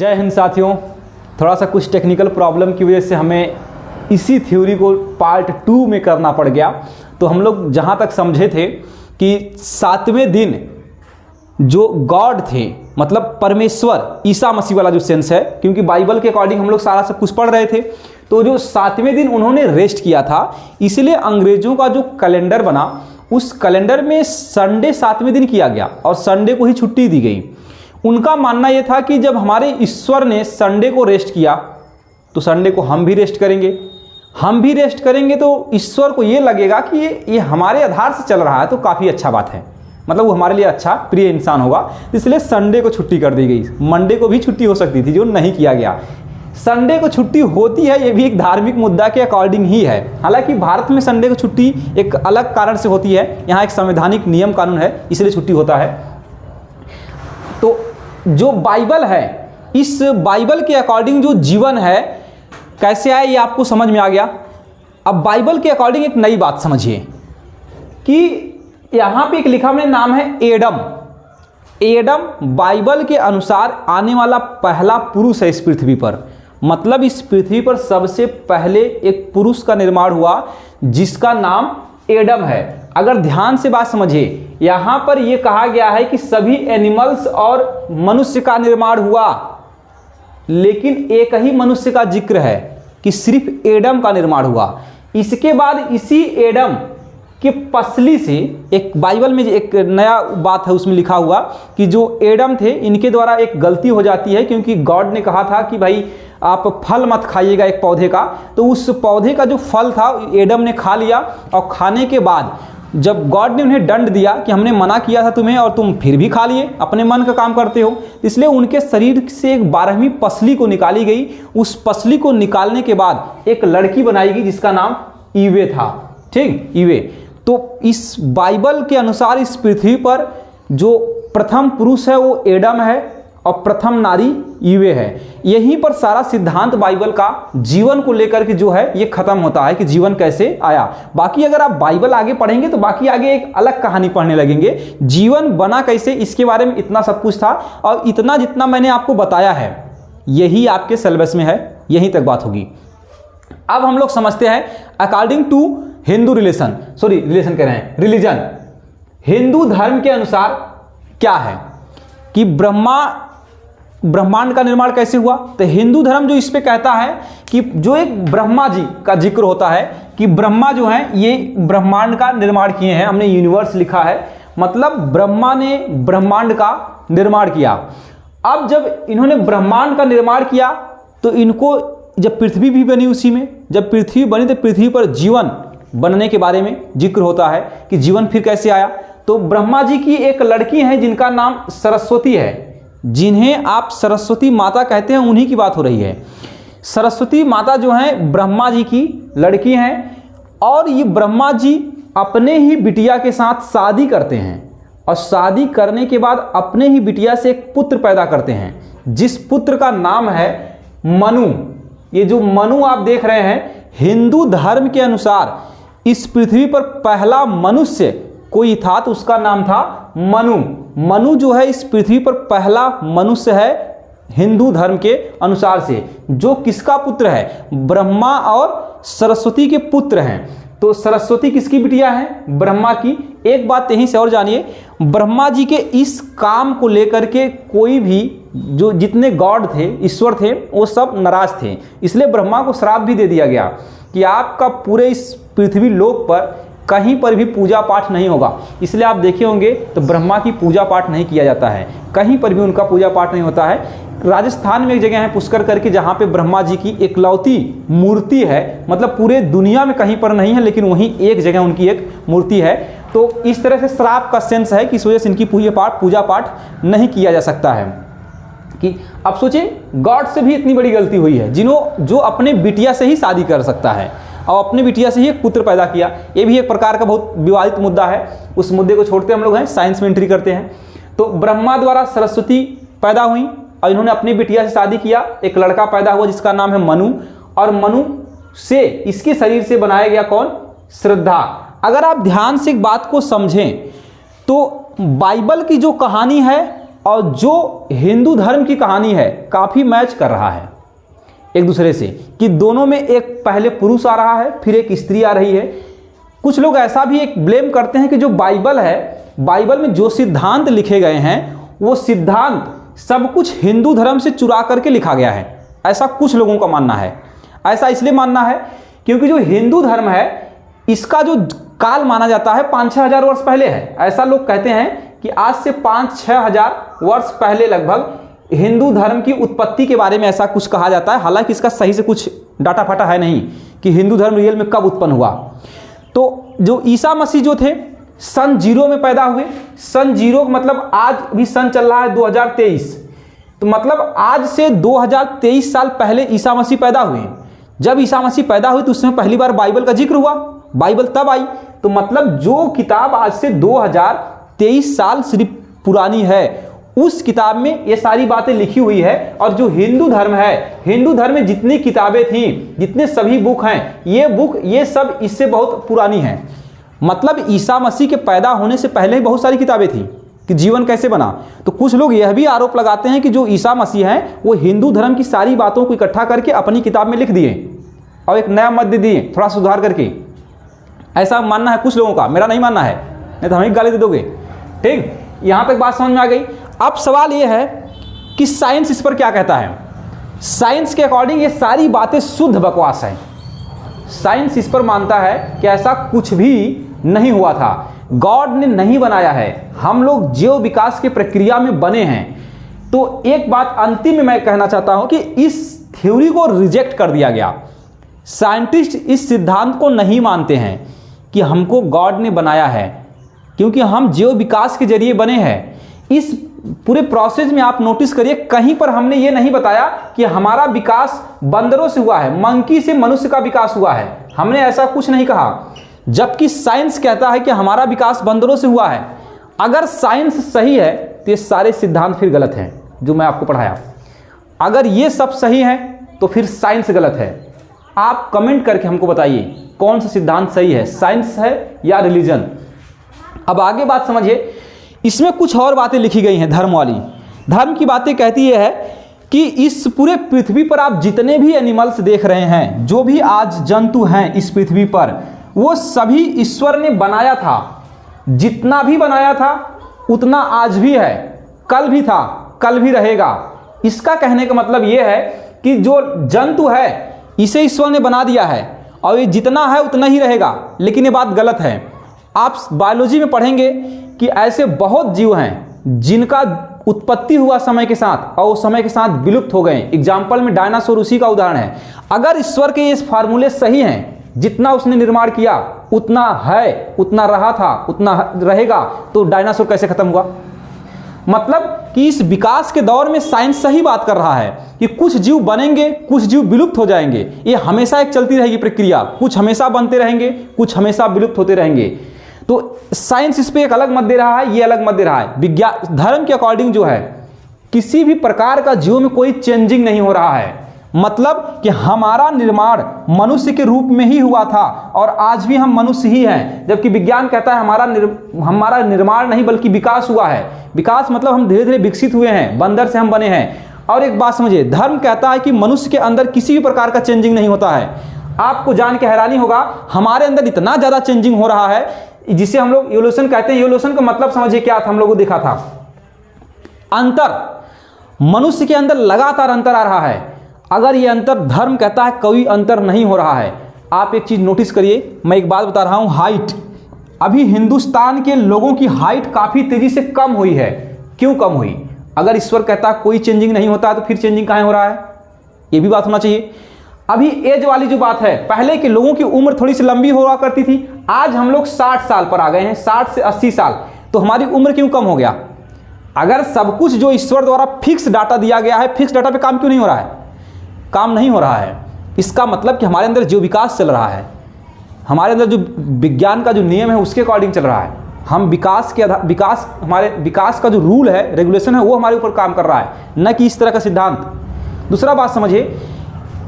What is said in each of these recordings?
जय हिंद साथियों। थोड़ा सा कुछ टेक्निकल प्रॉब्लम की वजह से हमें इसी थ्योरी को पार्ट 2 में करना पड़ गया। तो हम लोग जहाँ तक समझे थे कि 7वें दिन जो गॉड थे, मतलब परमेश्वर, ईसा मसीह वाला जो सेंस है, क्योंकि बाइबल के अकॉर्डिंग हम लोग सारा सब कुछ पढ़ रहे थे, तो जो 7वें दिन उन्होंने रेस्ट किया था, इसलिए अंग्रेजों का जो कैलेंडर बना उस कैलेंडर में संडे 7वें दिन किया गया और संडे को ही छुट्टी दी गई। उनका मानना यह था कि जब हमारे ईश्वर ने संडे को रेस्ट किया तो संडे को हम भी रेस्ट करेंगे, हम भी रेस्ट करेंगे तो ईश्वर को ये लगेगा कि ये हमारे आधार से चल रहा है, तो काफ़ी अच्छा बात है, मतलब वो हमारे लिए अच्छा प्रिय इंसान होगा, इसलिए संडे को छुट्टी कर दी गई। मंडे को भी छुट्टी हो सकती थी, जो नहीं किया गया। संडे को छुट्टी होती है, ये भी एक धार्मिक मुद्दा के अकॉर्डिंग ही है। हालांकि भारत में संडे को छुट्टी एक अलग कारण से होती है, यहाँ एक संवैधानिक नियम कानून है, इसलिए छुट्टी होता है। तो जो बाइबल है, इस बाइबल के अकॉर्डिंग जो जीवन है कैसे आए, ये आपको समझ में आ गया। अब बाइबल के अकॉर्डिंग एक नई बात समझिए कि यहाँ पे एक लिखा मैंने नाम है एडम। एडम बाइबल के अनुसार आने वाला पहला पुरुष है इस पृथ्वी पर, मतलब इस पृथ्वी पर सबसे पहले एक पुरुष का निर्माण हुआ जिसका नाम एडम है। अगर ध्यान से बात समझिए, यहाँ पर यह कहा गया है कि सभी एनिमल्स और मनुष्य का निर्माण हुआ, लेकिन एक ही मनुष्य का जिक्र है कि सिर्फ एडम का निर्माण हुआ। इसके बाद इसी एडम कि पसली से एक बाइबल में एक नया बात है, उसमें लिखा हुआ कि जो एडम थे इनके द्वारा एक गलती हो जाती है, क्योंकि गॉड ने कहा था कि भाई आप फल मत खाइएगा एक पौधे का, तो उस पौधे का जो फल था एडम ने खा लिया, और खाने के बाद जब गॉड ने उन्हें दंड दिया कि हमने मना किया था तुम्हें और तुम फिर भी खा लिए, अपने मन का काम करते हो, इसलिए उनके शरीर से एक 12वीं पसली को निकाली गई। उस पसली को निकालने के बाद एक लड़की बनाई गई जिसका नाम ईवे था, ठीक, ईवे। तो इस बाइबल के अनुसार इस पृथ्वी पर जो प्रथम पुरुष है वो एडम है और प्रथम नारी ईवे है। यहीं पर सारा सिद्धांत बाइबल का जीवन को लेकर के जो है ये खत्म होता है कि जीवन कैसे आया। बाकी अगर आप बाइबल आगे पढ़ेंगे तो बाकी आगे एक अलग कहानी पढ़ने लगेंगे, जीवन बना कैसे, इसके बारे में इतना सब कुछ था। और इतना जितना मैंने आपको बताया है यही आपके सिलेबस में है, यहीं तक बात होगी। अब हम लोग समझते हैं अकॉर्डिंग टू हिंदू रिलीजन कह रहे हैं, रिलीजन, हिंदू धर्म के अनुसार क्या है कि ब्रह्मांड का निर्माण कैसे हुआ। तो हिंदू धर्म जो इस पे कहता है कि जो एक ब्रह्मा जी का जिक्र होता है कि ब्रह्मा जो है ये ब्रह्मांड का निर्माण किए हैं, हमने यूनिवर्स लिखा है, मतलब ब्रह्मा ने ब्रह्मांड का निर्माण किया। अब जब इन्होंने ब्रह्मांड का निर्माण किया तो इनको जब पृथ्वी भी बनी, उसी में जब पृथ्वी बनी तो पृथ्वी पर जीवन बनने के बारे में जिक्र होता है कि जीवन फिर कैसे आया। तो ब्रह्मा जी की एक लड़की है जिनका नाम सरस्वती है, जिन्हें आप सरस्वती माता कहते हैं, उन्हीं की बात हो रही है। सरस्वती माता जो है ब्रह्मा जी की लड़की हैं, और ये ब्रह्मा जी अपने ही बिटिया के साथ शादी करते हैं, और शादी करने के बाद अपने ही बिटिया से एक पुत्र पैदा करते हैं, जिस पुत्र का नाम है मनु। ये जो मनु आप देख रहे हैं, हिंदू धर्म के अनुसार इस पृथ्वी पर पहला मनुष्य कोई था तो उसका नाम था मनु। मनु जो है इस पृथ्वी पर पहला मनुष्य है हिंदू धर्म के अनुसार से, जो किसका पुत्र है, ब्रह्मा और सरस्वती के पुत्र हैं। तो सरस्वती किसकी बिटिया है, ब्रह्मा की। एक बात यहीं से और जानिए, ब्रह्मा जी के इस काम को लेकर के कोई भी जो जितने गॉड थे, ईश्वर थे, वो सब नाराज थे, इसलिए ब्रह्मा को श्राप भी दे दिया गया कि आपका पूरे इस पृथ्वी लोक पर कहीं पर भी पूजा पाठ नहीं होगा। इसलिए आप देखे होंगे तो ब्रह्मा की पूजा पाठ नहीं किया जाता है, कहीं पर भी उनका पूजा पाठ नहीं होता है। राजस्थान में एक जगह है पुष्कर करके, जहाँ पे ब्रह्मा जी की एकलौती मूर्ति है, मतलब पूरे दुनिया में कहीं पर नहीं है, लेकिन वहीं एक जगह उनकी एक मूर्ति है। तो इस तरह से श्राप का सेंस है कि इस वजह से इनकी पूजा पाठ नहीं किया जा सकता है। कि अब सोचिए, गॉड से भी इतनी बड़ी गलती हुई है, जो अपने बिटिया से ही शादी कर सकता है और अपनी बिटिया से ही एक पुत्र पैदा किया। ये भी एक प्रकार का बहुत विवादित मुद्दा है, उस मुद्दे को छोड़ते हम लोग हैं, साइंस में एंट्री करते हैं। तो ब्रह्मा द्वारा सरस्वती पैदा हुई और इन्होंने अपनी बिटिया से शादी किया, एक लड़का पैदा हुआ जिसका नाम है मनु, और मनु से इसके शरीर से बनाया गया कौन, श्रद्धा। अगर आप ध्यान से एक बात को समझें तो बाइबल की जो कहानी है और जो हिंदू धर्म की कहानी है काफ़ी मैच कर रहा है एक दूसरे से, कि दोनों में एक पहले पुरुष आ रहा है फिर एक स्त्री आ रही है। कुछ लोग ऐसा भी एक ब्लेम करते हैं कि जो बाइबल है, बाइबल में जो सिद्धांत लिखे गए हैं वो सिद्धांत सब कुछ हिंदू धर्म से चुरा करके लिखा गया है, ऐसा कुछ लोगों का मानना है। ऐसा इसलिए मानना है क्योंकि जो हिंदू धर्म है इसका जो काल माना जाता है 5-6 हज़ार वर्ष पहले है। ऐसा लोग कहते हैं कि आज से 5-6 हज़ार वर्ष पहले लगभग हिंदू धर्म की उत्पत्ति के बारे में ऐसा कुछ कहा जाता है। हालांकि इसका सही से कुछ डाटा फाटा है नहीं कि हिंदू धर्म रियल में कब उत्पन्न हुआ। तो जो ईसा मसीह जो थे सन 0 में पैदा हुए। सन 0 का मतलब आज भी सन चल रहा है 2023, तो मतलब आज से 2023 साल पहले ईसा मसीह पैदा हुए। जब ईसा मसीह पैदा हुए तो उसमें पहली बार बाइबल का जिक्र हुआ, बाइबल तब आई। तो मतलब जो किताब आज से 2023 साल सिर्फ पुरानी है उस किताब में ये सारी बातें लिखी हुई है। और जो हिंदू धर्म है, हिंदू धर्म में जितनी किताबें थी, जितने सभी बुक हैं, ये सब इससे बहुत पुरानी हैं। मतलब ईसा मसीह के पैदा होने से पहले ही बहुत सारी किताबें थी कि जीवन कैसे बना। तो कुछ लोग यह भी आरोप लगाते हैं कि जो ईसा मसीह हैं वो हिंदू धर्म की सारी बातों को इकट्ठा करके अपनी किताब में लिख दिए और एक नया मत दे दिए थोड़ा सुधार करके। ऐसा मानना है कुछ लोगों का, मेरा नहीं मानना है, नहीं तो हमें गाली दे दोगे। ठीक, यहाँ तक बात समझ में आ गई। अब सवाल ये है कि साइंस इस पर क्या कहता है। साइंस के अकॉर्डिंग ये सारी बातें शुद्ध बकवास है। साइंस इस पर मानता है कि ऐसा कुछ भी नहीं हुआ था, गॉड ने नहीं बनाया है, हम लोग जीव विकास की प्रक्रिया में बने हैं। तो एक बात अंतिम में मैं कहना चाहता हूं कि इस थ्योरी को रिजेक्ट कर दिया गया। साइंटिस्ट इस सिद्धांत को नहीं मानते हैं कि हमको गॉड ने बनाया है, क्योंकि हम जीव विकास के जरिए बने हैं। इस पूरे प्रोसेस में आप नोटिस करिए कहीं पर हमने ये नहीं बताया कि हमारा विकास बंदरों से हुआ है, मंकी से मनुष्य का विकास हुआ है, हमने ऐसा कुछ नहीं कहा। जबकि साइंस कहता है कि हमारा विकास बंदरों से हुआ है। अगर साइंस सही है तो ये सारे सिद्धांत फिर गलत हैं जो मैं आपको पढ़ाया। अगर ये सब सही है तो फिर साइंस गलत है। आप कमेंट करके हमको बताइए कौन सा सिद्धांत सही है, साइंस है या रिलीजन। अब आगे बात समझिए, इसमें कुछ और बातें लिखी गई हैं धर्म वाली। धर्म की बातें कहती है कि इस पूरे पृथ्वी पर आप जितने भी एनिमल्स देख रहे हैं, जो भी आज जंतु हैं इस पृथ्वी पर, वो सभी ईश्वर ने बनाया था। जितना भी बनाया था उतना आज भी है, कल भी था, कल भी रहेगा। इसका कहने का मतलब ये है कि जो जंतु है इसे ईश्वर ने बना दिया है और ये जितना है उतना ही रहेगा। लेकिन ये बात गलत है। आप बायोलॉजी में पढ़ेंगे कि ऐसे बहुत जीव हैं जिनका उत्पत्ति हुआ समय के साथ और समय के साथ विलुप्त हो गए। एग्जाम्पल में डायनासोर उसी का उदाहरण है। अगर ईश्वर के ये फार्मूले सही हैं, जितना उसने निर्माण किया उतना है, उतना रहा था, उतना रहेगा, तो डायनासोर कैसे खत्म हुआ? मतलब कि इस विकास के दौर में साइंस सही बात कर रहा है कि कुछ जीव बनेंगे, कुछ जीव विलुप्त हो जाएंगे। ये हमेशा एक चलती रहेगी प्रक्रिया, कुछ हमेशा बनते रहेंगे, कुछ हमेशा विलुप्त होते रहेंगे। तो साइंस इस पे एक अलग मत दे रहा है, ये अलग मत दे रहा है। विज्ञान धर्म के अकॉर्डिंग जो है किसी भी प्रकार का जीव में कोई चेंजिंग नहीं हो रहा है। मतलब कि हमारा निर्माण मनुष्य के रूप में ही हुआ था और आज भी हम मनुष्य ही हैं। जबकि विज्ञान कहता है हमारा निर्माण नहीं बल्कि विकास हुआ है। विकास मतलब हम धीरे धीरे विकसित हुए हैं, बंदर से हम बने हैं। और एक बात समझिए, धर्म कहता है कि मनुष्य के अंदर किसी भी प्रकार का चेंजिंग नहीं होता है। आपको जान के हैरानी होगा, हमारे अंदर इतना ज़्यादा चेंजिंग हो रहा है जिसे हम लोग इवोल्यूशन कहते हैं। इवोल्यूशन का मतलब समझिए क्या था, हम लोगों को देखा था अंतर, मनुष्य के अंदर लगातार अंतर आ रहा है। अगर ये अंतर धर्म कहता है कोई अंतर नहीं हो रहा है। आप एक चीज़ नोटिस करिए, मैं एक बात बता रहा हूँ, हाइट। अभी हिंदुस्तान के लोगों की हाइट काफ़ी तेज़ी से कम हुई है। क्यों कम हुई? अगर ईश्वर कहता है कोई चेंजिंग नहीं होता तो फिर चेंजिंग कहाँ हो रहा है? ये भी बात होना चाहिए। अभी एज वाली जो बात है, पहले के लोगों की उम्र थोड़ी सी लंबी हुआ करती थी, आज हम लोग 60 साल पर आ गए हैं, 60 से 80 साल। तो हमारी उम्र क्यों कम हो गया? अगर सब कुछ जो ईश्वर द्वारा फिक्स डाटा दिया गया है, फिक्स डाटा पे काम क्यों नहीं हो रहा है? काम नहीं हो रहा है। इसका मतलब कि हमारे अंदर जो विकास चल रहा है, हमारे अंदर जो विज्ञान का जो नियम है उसके अकॉर्डिंग चल रहा है। हम हमारे विकास का जो रूल है, रेगुलेशन है, वो हमारे ऊपर काम कर रहा है, न कि इस तरह का सिद्धांत। दूसरा बात समझिए,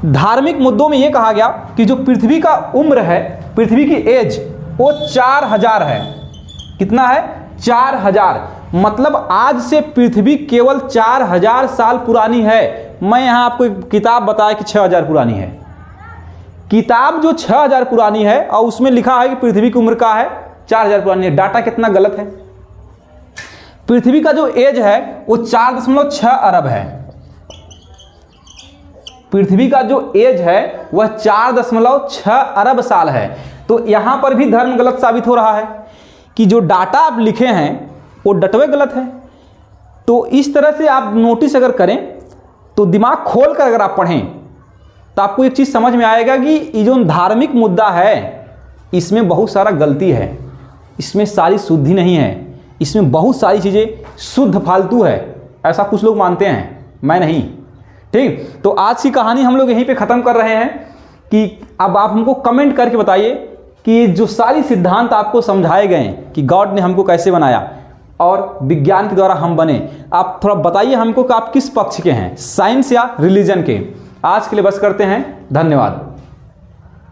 धार्मिक मुद्दों में यह कहा गया कि जो पृथ्वी का उम्र है, पृथ्वी की एज, वो 4000 है। कितना है? 4000, मतलब आज से पृथ्वी केवल 4000 साल पुरानी है। मैं यहाँ आपको एक किताब बताया कि 6000 पुरानी है। किताब जो 6000 पुरानी है और उसमें लिखा है कि पृथ्वी की उम्र का है 4000 पुरानी है। डाटा कितना गलत है। पृथ्वी का जो एज है वो 4.6 अरब है। पृथ्वी का जो एज है वह 4.6 अरब साल है। तो यहां पर भी धर्म गलत साबित हो रहा है कि जो डाटा आप लिखे हैं वो डटवे गलत है। तो इस तरह से आप नोटिस अगर करें तो दिमाग खोल कर अगर आप पढ़ें तो आपको एक चीज समझ में आएगा कि ये जो धार्मिक मुद्दा है इसमें बहुत सारा गलती है, इसमें सारी शुद्धि नहीं है, इसमें बहुत सारी चीजें शुद्ध फालतू है। ऐसा कुछ लोग मानते हैं, मैं नहीं। ठीक, तो आज की कहानी हम लोग यहीं पे ख़त्म कर रहे हैं कि अब आप हमको कमेंट करके बताइए कि जो सारी सिद्धांत आपको समझाए गए हैं कि गॉड ने हमको कैसे बनाया और विज्ञान के द्वारा हम बने, आप थोड़ा बताइए हमको कि आप किस पक्ष के हैं, साइंस या रिलीजन के। आज के लिए बस करते हैं, धन्यवाद।